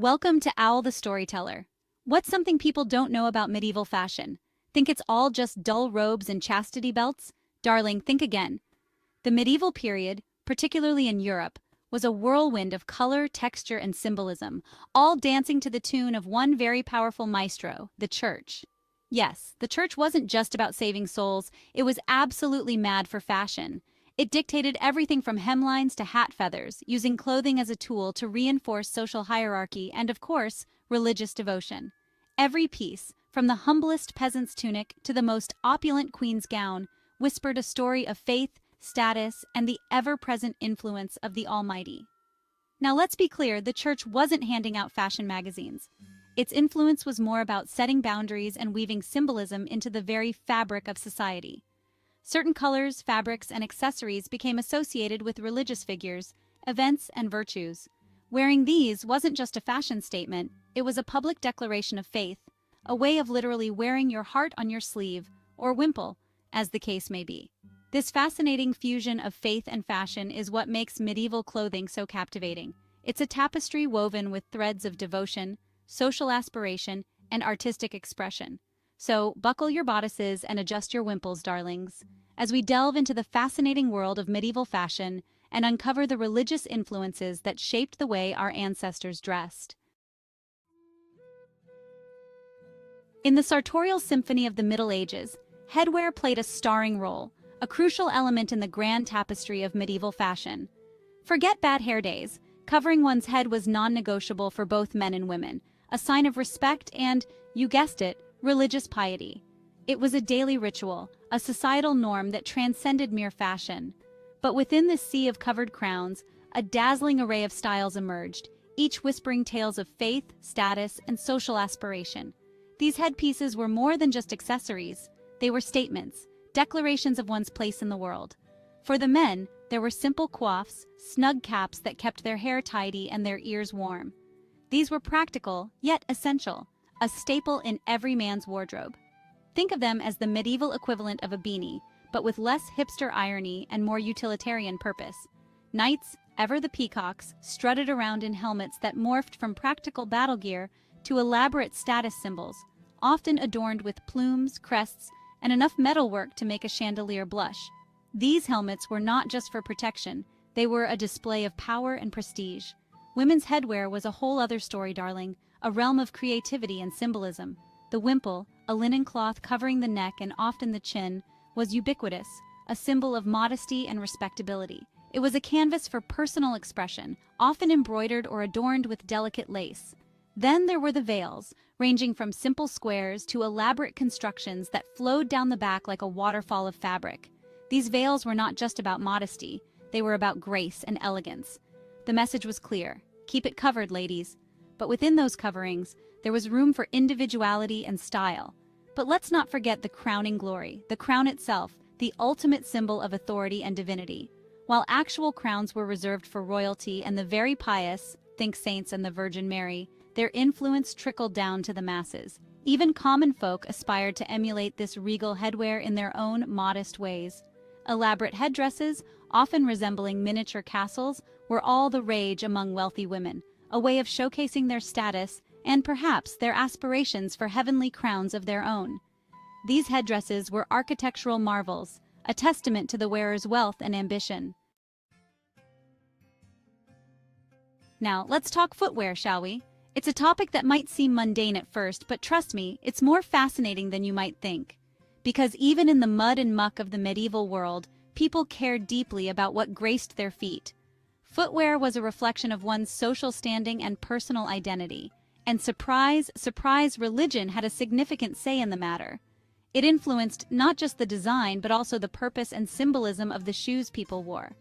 Welcome to Owl the Storyteller. What's something people don't know about medieval fashion? Think it's all just dull robes and chastity belts? Darling, think again. The medieval period, particularly in Europe, was a whirlwind of color, texture, and symbolism, all dancing to the tune of one very powerful maestro, the church. Yes, the church wasn't just about saving souls, it was absolutely mad for fashion. It dictated everything from hemlines to hat feathers, using clothing as a tool to reinforce social hierarchy and, of course, religious devotion. Every piece, from the humblest peasant's tunic to the most opulent queen's gown, whispered a story of faith, status, and the ever-present influence of the Almighty. Now let's be clear, the church wasn't handing out fashion magazines. Its influence was more about setting boundaries and weaving symbolism into the very fabric of society. Certain colors, fabrics, and accessories became associated with religious figures, events, and virtues. Wearing these wasn't just a fashion statement, it was a public declaration of faith, a way of literally wearing your heart on your sleeve, or wimple, as the case may be. This fascinating fusion of faith and fashion is what makes medieval clothing so captivating. It's a tapestry woven with threads of devotion, social aspiration, and artistic expression. So, buckle your bodices and adjust your wimples, darlings, as we delve into the fascinating world of medieval fashion and uncover the religious influences that shaped the way our ancestors dressed. In the sartorial symphony of the Middle Ages, headwear played a starring role, a crucial element in the grand tapestry of medieval fashion. Forget bad hair days. Covering one's head was non-negotiable for both men and women, a sign of respect and, you guessed it, religious piety. It was a daily ritual, a societal norm that transcended mere fashion. But within this sea of covered crowns, a dazzling array of styles emerged, each whispering tales of faith, status, and social aspiration. These headpieces were more than just accessories. They were statements, declarations of one's place in the world. For the men, there were simple coiffes, snug caps that kept their hair tidy and their ears warm. These were practical, yet essential, a staple in every man's wardrobe. Think of them as the medieval equivalent of a beanie, but with less hipster irony and more utilitarian purpose. Knights, ever the peacocks, strutted around in helmets that morphed from practical battle gear to elaborate status symbols, often adorned with plumes, crests, and enough metalwork to make a chandelier blush. These helmets were not just for protection, they were a display of power and prestige. Women's headwear was a whole other story, darling, a realm of creativity and symbolism. The wimple, a linen cloth covering the neck and often the chin, was ubiquitous, a symbol of modesty and respectability. It was a canvas for personal expression, often embroidered or adorned with delicate lace. Then there were the veils, ranging from simple squares to elaborate constructions that flowed down the back like a waterfall of fabric. These veils were not just about modesty, they were about grace and elegance. The message was clear: keep it covered, ladies. But within those coverings, there was room for individuality and style. But let's not forget the crowning glory, the crown itself, the ultimate symbol of authority and divinity. While actual crowns were reserved for royalty and the very pious, think saints and the Virgin Mary, their influence trickled down to the masses. Even common folk aspired to emulate this regal headwear in their own modest ways. Elaborate headdresses, often resembling miniature castles, were all the rage among wealthy women, a way of showcasing their status and perhaps their aspirations for heavenly crowns of their own. These headdresses were architectural marvels, a testament to the wearer's wealth and ambition. Now, let's talk footwear, shall we? It's a topic that might seem mundane at first, but trust me, it's more fascinating than you might think. Because even in the mud and muck of the medieval world, people cared deeply about what graced their feet. Footwear was a reflection of one's social standing and personal identity. And surprise, religion had a significant say in the matter. It influenced not just the design, but also the purpose and symbolism of the shoes people wore.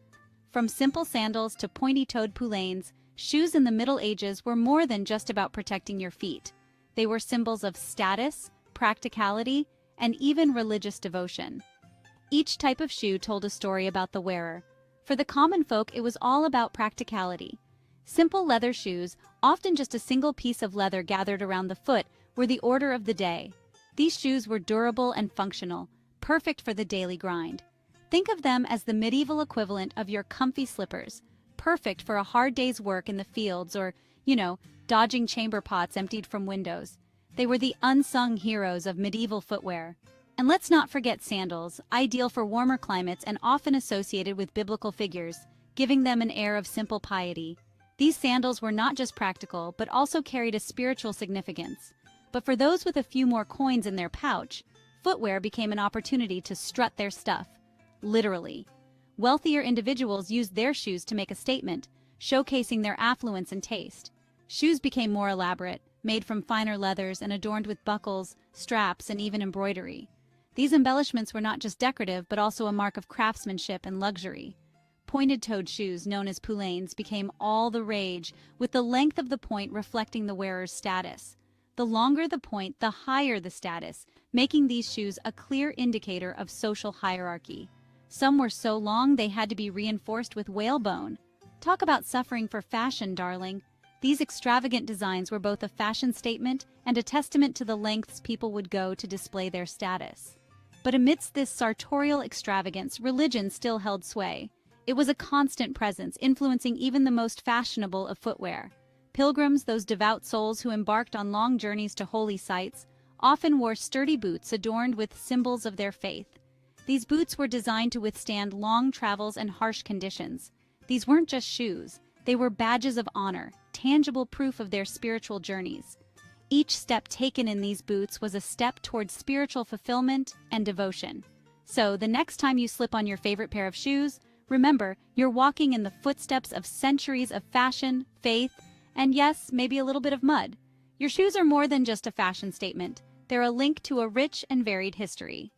From simple sandals to pointy-toed poulaines, shoes in the Middle Ages were more than just about protecting your feet. They were symbols of status, practicality, and even religious devotion. Each type of shoe told a story about the wearer. For the common folk, it was all about practicality. Simple leather shoes, often just a single piece of leather gathered around the foot, were the order of the day. These shoes were durable and functional, perfect for the daily grind. Think of them as the medieval equivalent of your comfy slippers, perfect for a hard day's work in the fields or, dodging chamber pots emptied from windows. They were the unsung heroes of medieval footwear. And let's not forget sandals, ideal for warmer climates and often associated with biblical figures, giving them an air of simple piety. These sandals were not just practical, but also carried a spiritual significance. But for those with a few more coins in their pouch, footwear became an opportunity to strut their stuff. Literally. Wealthier individuals used their shoes to make a statement, showcasing their affluence and taste. Shoes became more elaborate, made from finer leathers and adorned with buckles, straps, and even embroidery. These embellishments were not just decorative, but also a mark of craftsmanship and luxury. Pointed-toed shoes, known as poulaines, became all the rage, with the length of the point reflecting the wearer's status. The longer the point, the higher the status, making these shoes a clear indicator of social hierarchy. Some were so long they had to be reinforced with whalebone. Talk about suffering for fashion, darling. These extravagant designs were both a fashion statement and a testament to the lengths people would go to display their status. But amidst this sartorial extravagance, religion still held sway. It was a constant presence, influencing even the most fashionable of footwear. Pilgrims, those devout souls who embarked on long journeys to holy sites, often wore sturdy boots adorned with symbols of their faith. These boots were designed to withstand long travels and harsh conditions. These weren't just shoes, they were badges of honor, tangible proof of their spiritual journeys. Each step taken in these boots was a step towards spiritual fulfillment and devotion. So, the next time you slip on your favorite pair of shoes, remember, you're walking in the footsteps of centuries of fashion, faith, and yes, maybe a little bit of mud. Your shoes are more than just a fashion statement. They're a link to a rich and varied history.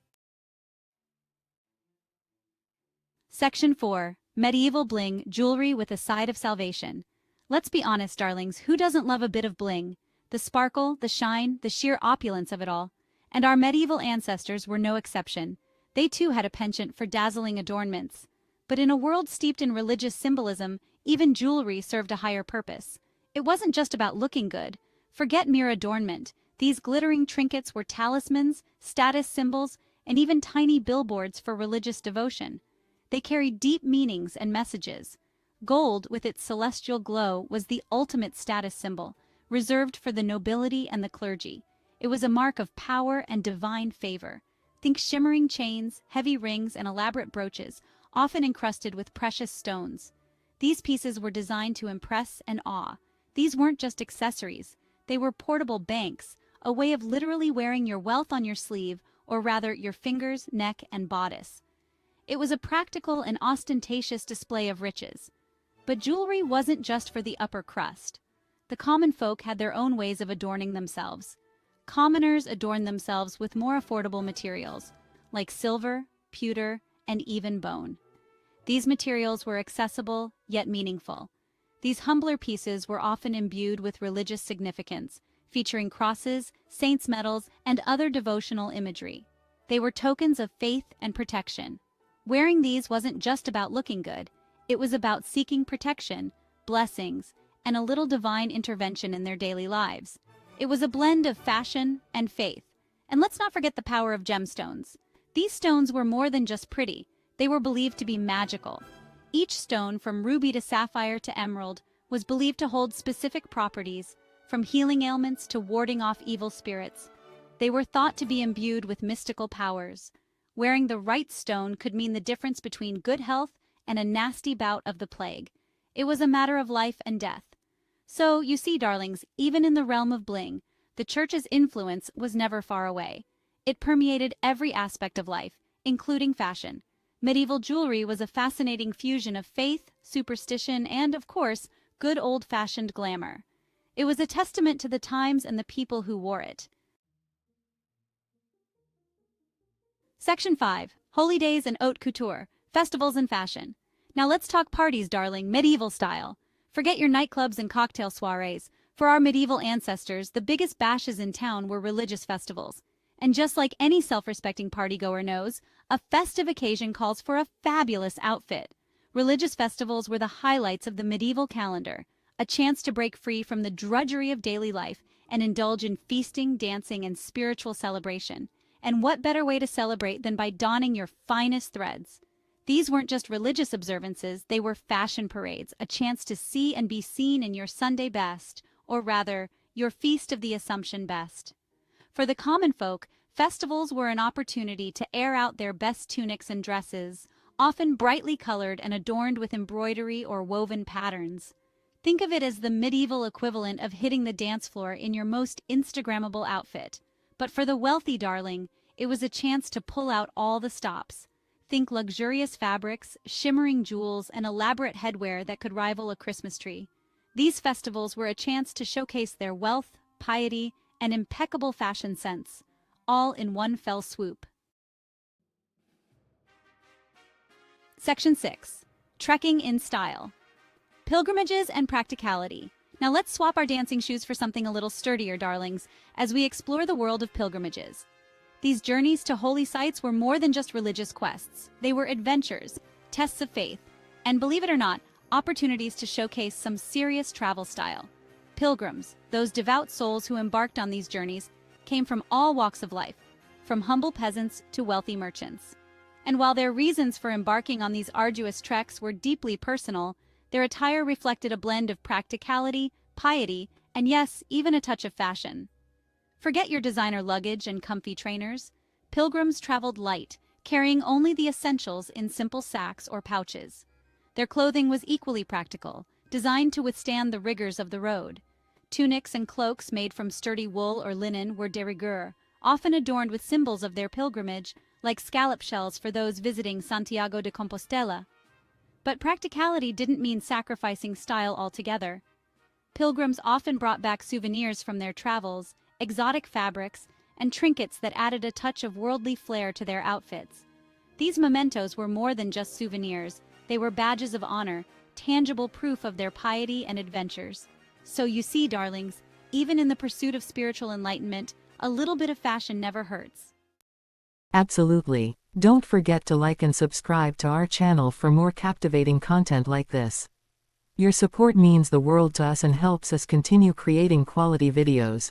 Section 4. Medieval Bling, Jewelry with a Side of Salvation. Let's be honest, darlings, who doesn't love a bit of bling? The sparkle, the shine, the sheer opulence of it all. And our medieval ancestors were no exception. They too had a penchant for dazzling adornments. But in a world steeped in religious symbolism, even jewelry served a higher purpose. It wasn't just about looking good. Forget mere adornment. These glittering trinkets were talismans, status symbols, and even tiny billboards for religious devotion. They carried deep meanings and messages. Gold, with its celestial glow, was the ultimate status symbol, reserved for the nobility and the clergy. It was a mark of power and divine favor. Think shimmering chains, heavy rings, and elaborate brooches, often encrusted with precious stones. These pieces were designed to impress and awe. These weren't just accessories. They were portable banks, a way of literally wearing your wealth on your sleeve, or rather your fingers, neck, and bodice. It was a practical and ostentatious display of riches. But jewelry wasn't just for the upper crust. The common folk had their own ways of adorning themselves. Commoners adorned themselves with more affordable materials, like silver, pewter, and even bone. These materials were accessible, yet meaningful. These humbler pieces were often imbued with religious significance, featuring crosses, saints' medals, and other devotional imagery. They were tokens of faith and protection. Wearing these wasn't just about looking good. It was about seeking protection, blessings, and a little divine intervention in their daily lives. It was a blend of fashion and faith. And let's not forget the power of gemstones. These stones were more than just pretty. They were believed to be magical. Each stone, from ruby to sapphire to emerald, was believed to hold specific properties, from healing ailments to warding off evil spirits. They were thought to be imbued with mystical powers. Wearing the right stone could mean the difference between good health and a nasty bout of the plague. It was a matter of life and death. So, you see, darlings, even in the realm of bling, the church's influence was never far away. It permeated every aspect of life, including fashion. Medieval jewelry was a fascinating fusion of faith, superstition, and, of course, good old-fashioned glamour. It was a testament to the times and the people who wore it. Section 5. Holy Days and Haute Couture, Festivals and Fashion. Now let's talk parties, darling, medieval style. Forget your nightclubs and cocktail soirees. For our medieval ancestors, the biggest bashes in town were religious festivals. And just like any self-respecting partygoer knows, a festive occasion calls for a fabulous outfit. Religious festivals were the highlights of the medieval calendar, a chance to break free from the drudgery of daily life and indulge in feasting, dancing, and spiritual celebration. And what better way to celebrate than by donning your finest threads? These weren't just religious observances, they were fashion parades, a chance to see and be seen in your Sunday best, or rather, your Feast of the Assumption best. For the common folk, festivals were an opportunity to air out their best tunics and dresses, often brightly colored and adorned with embroidery or woven patterns. Think of it as the medieval equivalent of hitting the dance floor in your most Instagrammable outfit. But for the wealthy darling, it was a chance to pull out all the stops. Think luxurious fabrics, shimmering jewels, and elaborate headwear that could rival a Christmas tree. These festivals were a chance to showcase their wealth, piety, and impeccable fashion sense, all in one fell swoop. Section 6. Trekking in Style. Pilgrimages and Practicality. Now let's swap our dancing shoes for something a little sturdier, darlings, as we explore the world of pilgrimages. These journeys to holy sites were more than just religious quests. They were adventures, tests of faith, and believe it or not, opportunities to showcase some serious travel style. Pilgrims, those devout souls who embarked on these journeys, came from all walks of life, from humble peasants to wealthy merchants. And while their reasons for embarking on these arduous treks were deeply personal, their attire reflected a blend of practicality, piety, and yes, even a touch of fashion. Forget your designer luggage and comfy trainers. Pilgrims traveled light, carrying only the essentials in simple sacks or pouches. Their clothing was equally practical, designed to withstand the rigors of the road. Tunics and cloaks made from sturdy wool or linen were de rigueur, often adorned with symbols of their pilgrimage, like scallop shells for those visiting Santiago de Compostela. But practicality didn't mean sacrificing style altogether. Pilgrims often brought back souvenirs from their travels, exotic fabrics, and trinkets that added a touch of worldly flair to their outfits. These mementos were more than just souvenirs, they were badges of honor, tangible proof of their piety and adventures. So you see, darlings, even in the pursuit of spiritual enlightenment, a little bit of fashion never hurts. Absolutely. Don't forget to like and subscribe to our channel for more captivating content like this. Your support means the world to us and helps us continue creating quality videos.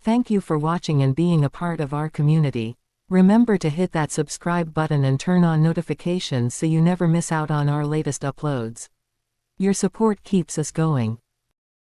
Thank you for watching and being a part of our community. Remember to hit that subscribe button and turn on notifications so you never miss out on our latest uploads. Your support keeps us going.